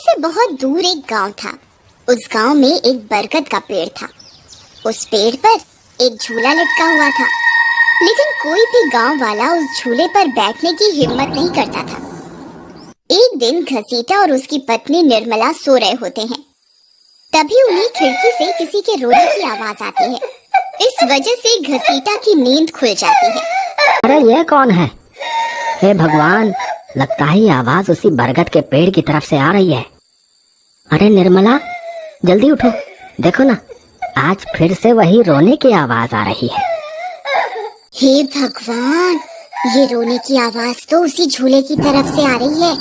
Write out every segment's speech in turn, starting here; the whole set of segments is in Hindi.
से बहुत दूर एक गांव था। उस गांव में एक बरगद का पेड़ था। उस पेड़ पर एक झूला लटका हुआ था, लेकिन कोई भी गांव वाला उस झूले पर बैठने की हिम्मत नहीं करता था। एक दिन घसीटा और उसकी पत्नी निर्मला सो रहे होते हैं। तभी उन्हें खिड़की से किसी के रोने की आवाज आती है। इस वजह से घसीटा की नींद खुल जाती है। अरे ये कौन है? हे भगवान, लगता है ये आवाज उसी बरगद के पेड़ की तरफ से आ रही है। अरे निर्मला, जल्दी उठो, देखो ना, आज फिर से वही रोने की आवाज आ रही है। हे भगवान, ये रोने की आवाज तो उसी झूले की तरफ से आ रही है।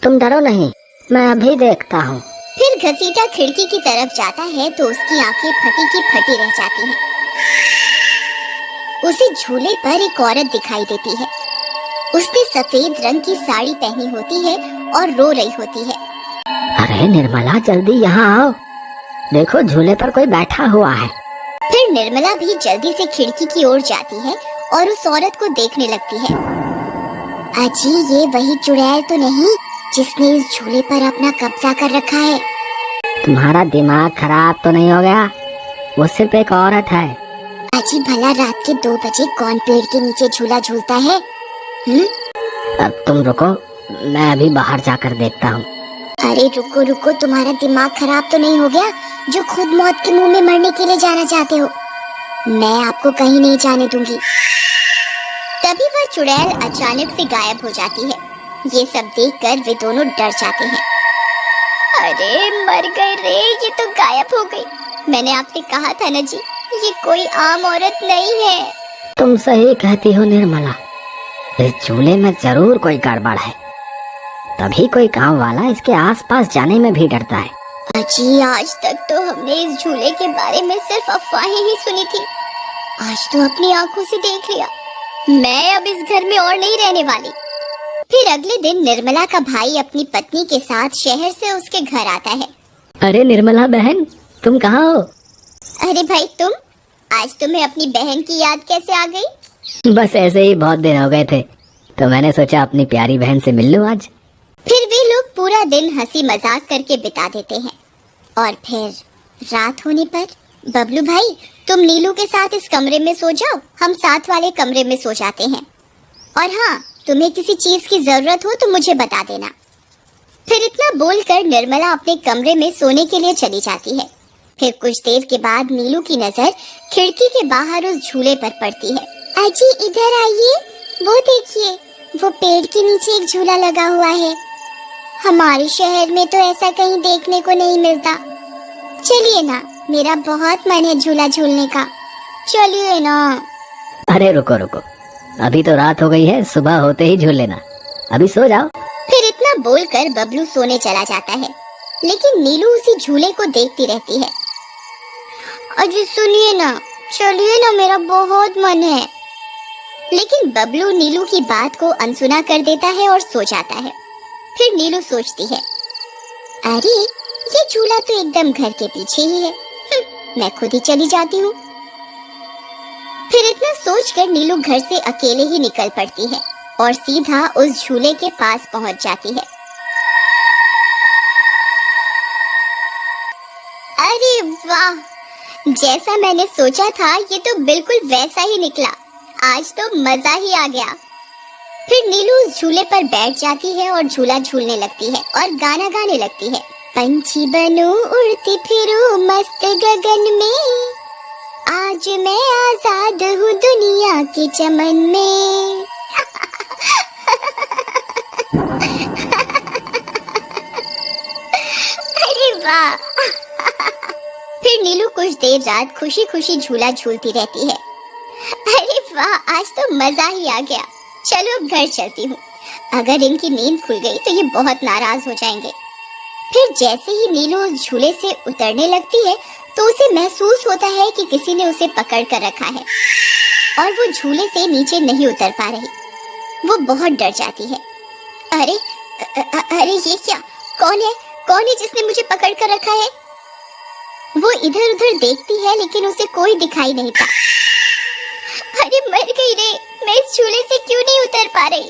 तुम डरो नहीं, मैं अभी देखता हूँ। फिर घसीटा खिड़की की तरफ जाता है तो उसकी आंखें फटी की फटी रह जाती हैं। उसे झूले पर एक औरत दिखाई देती है। उसने सफेद रंग की साड़ी पहनी होती है और रो रही होती है। अरे निर्मला, जल्दी यहाँ आओ, देखो झूले पर कोई बैठा हुआ है। फिर निर्मला भी जल्दी से खिड़की की ओर जाती है और उस औरत को देखने लगती है। अजी, ये वही चुड़ैल तो नहीं जिसने इस झूले पर अपना कब्जा कर रखा है? तुम्हारा दिमाग खराब तो नहीं हो गया? वो सिर्फ एक औरत है। अजी, भला रात के 2 बजे कौन पेड़ के नीचे झूला झूलता है? अब तुम रुको, मैं अभी बाहर जाकर देखता हूँ। अरे रुको रुको, तुम्हारा दिमाग खराब तो नहीं हो गया जो खुद मौत के मुंह में मरने के लिए जाना चाहते हो? मैं आपको कहीं नहीं जाने दूंगी। तभी वह चुड़ैल अचानक से गायब हो जाती है। ये सब देखकर वे दोनों डर जाते हैं। अरे मर गए रे, ये तो गायब हो गई। मैंने आपसे कहा था ना जी, ये कोई आम औरत नहीं है। तुम सही कहती हो निर्मला, इस झूले में जरूर कोई गड़बड़ है, तभी कोई गांव वाला इसके आसपास जाने में भी डरता है। अजी, आज तक तो हमने इस झूले के बारे में सिर्फ अफवाहें ही सुनी थी। आज तो अपनी आंखों से देख लिया। मैं अब इस घर में और नहीं रहने वाली। फिर अगले दिन निर्मला का भाई अपनी पत्नी के साथ शहर से उसके घर आता है। अरे निर्मला बहन, तुम कहाँ हो? अरे भाई तुम, आज तुम्हें अपनी बहन की याद कैसे आ गई? बस ऐसे ही, बहुत दिन हो गए थे तो मैंने सोचा अपनी प्यारी बहन से मिल लूं आज। फिर वे लोग पूरा दिन हंसी मजाक करके बिता देते हैं। और फिर रात होने पर, बबलू भाई तुम नीलू के साथ इस कमरे में सो जाओ, हम साथ वाले कमरे में सो जाते हैं। और हाँ, तुम्हें किसी चीज की जरूरत हो तो मुझे बता देना। फिर इतना बोलकर निर्मला अपने कमरे में सोने के लिए चली जाती है। फिर कुछ देर के बाद नीलू की नजर खिड़की के बाहर उस झूले पर पड़ती है। अजी इधर आइए, वो देखिए, वो पेड़ के नीचे एक झूला लगा हुआ है। हमारे शहर में तो ऐसा कहीं देखने को नहीं मिलता। चलिए ना, मेरा बहुत मन है झूला झूलने का, चलिए ना। अरे रुको रुको, अभी तो रात हो गई है, सुबह होते ही झूल लेना, अभी सो जाओ। फिर इतना बोलकर बबलू सोने चला जाता है, लेकिन नीलू उसी झूले को देखती रहती है। अजी सुनिए ना, चलिए ना, मेरा बहुत मन है। लेकिन बबलू नीलू की बात को अनसुना कर देता है और सो जाता है। फिर नीलू सोचती है, अरे ये झूला तो एकदम घर के पीछे ही है, मैं खुद ही चली जाती हूँ। फिर इतना सोचकर नीलू घर से अकेले ही निकल पड़ती है और सीधा उस झूले के पास पहुँच जाती है। अरे वाह, जैसा मैंने सोचा था ये तो बिल्कुल वैसा ही निकला। आज तो मजा ही आ गया। फिर नीलू उस झूले पर बैठ जाती है और झूला झूलने लगती है और गाना गाने लगती है। पंछी बनूं उड़ती फिरूं मस्त गगन में, आज मैं आजाद हूँ दुनिया के चमन में। अरे वाह। फिर नीलू कुछ देर रात खुशी खुशी झूला झूलती रहती है। अरे वाह, आज तो मजा ही आ गया। चलो अब घर चलती हूँ, अगर इनकी नींद खुल गई तो ये बहुत नाराज हो जाएंगे। फिर जैसे ही नीलू उस झूले से उतरने लगती है तो उसे महसूस होता है कि किसी ने उसे पकड़ कर रखा है और वो झूले से नीचे नहीं उतर पा रही। वो बहुत डर जाती है। अरे अरे ये क्या, कौन है जिसने मुझे पकड़ कर रखा है? वो इधर उधर देखती है लेकिन उसे कोई दिखाई नहीं था। अरे मर गई रे, मैं इस झूले से क्यों नहीं उतर पा रही?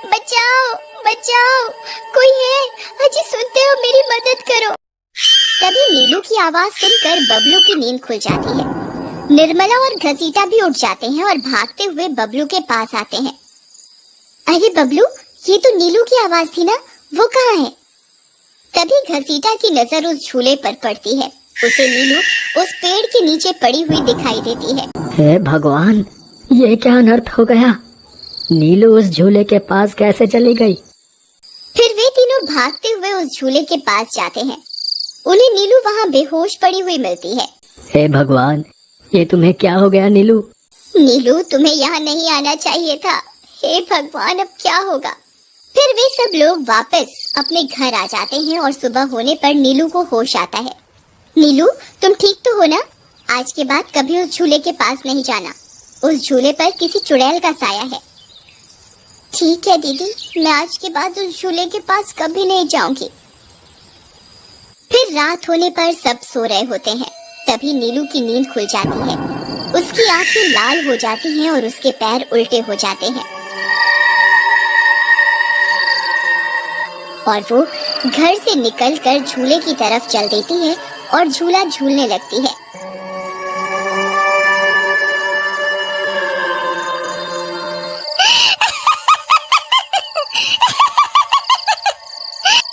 बचाओ बचाओ, कोई है? अजी सुनते हो, मेरी मदद करो। तभी नीलू की आवाज सुनकर बबलू की नींद खुल जाती है। निर्मला और घसीटा भी उठ जाते हैं और भागते हुए बबलू के पास आते हैं। अरे बबलू, ये तो नीलू की आवाज थी ना, वो कहाँ है? तभी घसीटा की नजर उस झूले पर पड़ती है। उसे नीलू उस पेड़ के नीचे पड़ी हुई दिखाई देती है। हे भगवान, ये क्या अनर्थ हो गया? नीलू उस झूले के पास कैसे चली गई? फिर वे तीनों भागते हुए उस झूले के पास जाते हैं। उन्हें नीलू वहाँ बेहोश पड़ी हुई मिलती है। हे भगवान, ये तुम्हें क्या हो गया नीलू? नीलू, तुम्हें यहाँ नहीं आना चाहिए था। हे भगवान, अब क्या होगा? फिर वे सब लोग वापस अपने घर आ जाते हैं और सुबह होने पर नीलू को होश आता है। नीलू, तुम ठीक तो हो ना? आज के बाद कभी उस झूले के पास नहीं जाना। उस झूले पर किसी चुड़ैल का साया है। ठीक है दीदी, मैं आज के बाद उस झूले के पास कभी नहीं जाऊंगी। फिर रात होने पर सब सो रहे होते हैं। तभी नीलू की नींद खुल जाती है। उसकी आंखें लाल हो जाती हैं और उसके पैर उल्टे हो जाते हैं और वो घर से निकलकर झूले की तरफ चल देती है और झूला झूलने लगती है।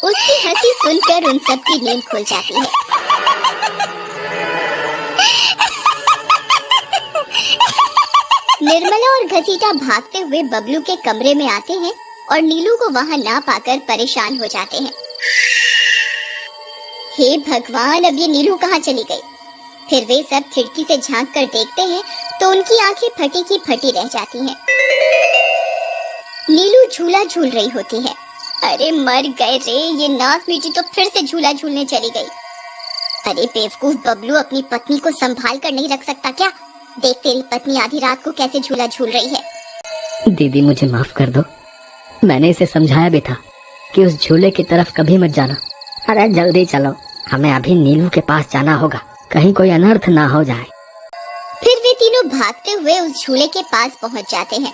उसकी हंसी सुनकर उन सब की नींद खुल जाती है। निर्मला और घसीटा भागते हुए बबलू के कमरे में आते हैं और नीलू को वहां ना पाकर परेशान हो जाते हैं। हे भगवान, अब ये नीलू कहाँ चली गई? फिर वे सब खिड़की से झांक कर देखते हैं तो उनकी आंखें फटी की फटी रह जाती हैं। नीलू झूला झूल रही होती है। अरे मर गए रे, ये नाक मीठी तो फिर से झूला झूलने चली गई। अरे बेवकूफ बबलू, अपनी पत्नी को संभाल कर नहीं रख सकता क्या? देख, तेरी पत्नी आधी रात को कैसे झूला झूल रही है। दीदी, मुझे माफ कर दो। मैंने इसे समझाया भी था कि उस झूले की तरफ कभी मत जाना। अरे जल्दी चलो, हमें अभी नीलू के पास जाना होगा, कहीं कोई अनर्थ ना हो जाए। फिर वे तीनों भागते हुए उस झूले के पास पहुंच जाते हैं।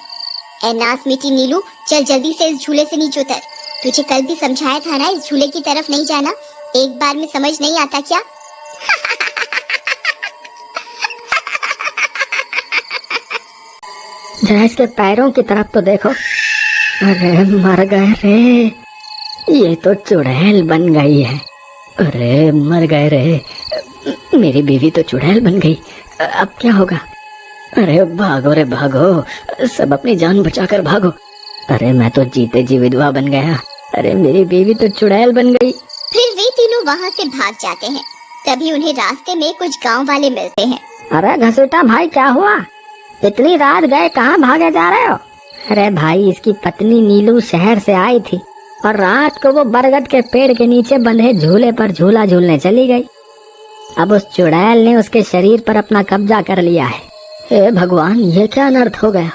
ए नाक मीठी नीलू, चल जल्दी से इस झूले से नीचे उतर। तुझे कल भी समझाया था ना, इस झूले की तरफ नहीं जाना। एक बार में समझ नहीं आता क्या? जरा इसके पैरों की तरफ तो देखो। अरे मर गए रे, ये तो चुड़ैल बन गई है। अरे मर गए रे, मेरी बीवी तो चुड़ैल बन गई। अब क्या होगा? अरे भागो रे भागो, सब अपनी जान बचाकर भागो। अरे मैं तो जीते जी विधवा बन गया। अरे मेरी बीवी तो चुड़ैल बन गई। फिर वे तीनों वहाँ से भाग जाते हैं। तभी उन्हें रास्ते में कुछ गांव वाले मिलते हैं। अरे घसीटा भाई, क्या हुआ? इतनी रात गए, कहाँ भागे जा रहे हो? अरे भाई, इसकी पत्नी नीलू शहर से आई थी और रात को वो बरगद के पेड़ के नीचे बंधे झूले पर झूला झूलने चली गई। अब उस चुड़ैल ने उसके शरीर पर अपना कब्जा कर लिया है। हे भगवान, ये क्या अनर्थ हो गया?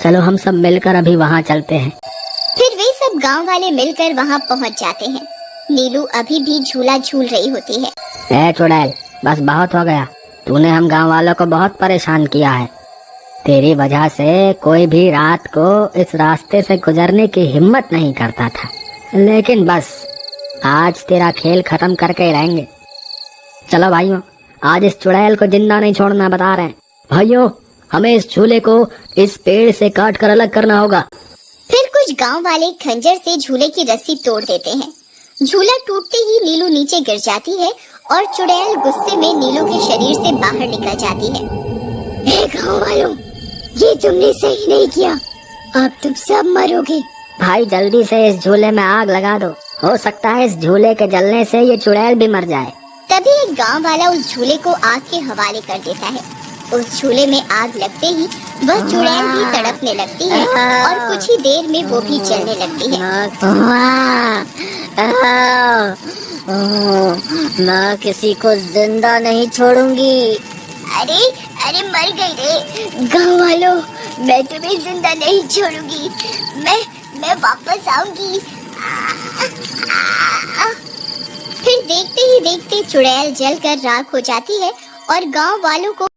चलो हम सब मिलकर अभी वहाँ चलते हैं। फिर वे सब गांव वाले मिलकर वहाँ पहुँच जाते हैं। नीलू अभी भी झूला झूल रही होती है। ए चुड़ैल, बस बहुत हो गया। तूने हम गांव वालों को बहुत परेशान किया है। तेरी वजह से कोई भी रात को इस रास्ते से गुजरने की हिम्मत नहीं करता था, लेकिन बस आज तेरा खेल खत्म करके ही रहेंगे। चलो भाइयों, आज इस चुड़ैल को जिंदा नहीं छोड़ना बता रहे हैं। भाइयों, हमें इस झूले को इस पेड़ से काट कर अलग करना होगा। फिर कुछ गांव वाले खंजर से झूले की रस्सी तोड़ देते हैं। झूला टूटते ही नीलू नीचे गिर जाती है और चुड़ैल गुस्से में नीलू के शरीर से बाहर निकल जाती है। हे गांव वालों, ये तुमने सही नहीं किया, अब तुम सब मरोगे। भाई जल्दी से इस झूले में आग लगा दो, हो सकता है इस झूले के जलने से ये चुड़ैल भी मर जाए। तभी एक गांव वाला उस झूले को आग के हवाले कर देता है। उस झूले में आग लगते ही वह चुड़ैल भी तड़पने लगती है और कुछ ही देर में वो भी जलने लगती है। मैं किसी को जिंदा नहीं छोड़ूंगी। अरे अरे मर गई रे गाँव वालों, मैं तुम्हें जिंदा नहीं छोड़ूंगी। मैं वापस आऊंगी। फिर देखते ही देखते चुड़ैल जलकर राख हो जाती है और गांव वालों को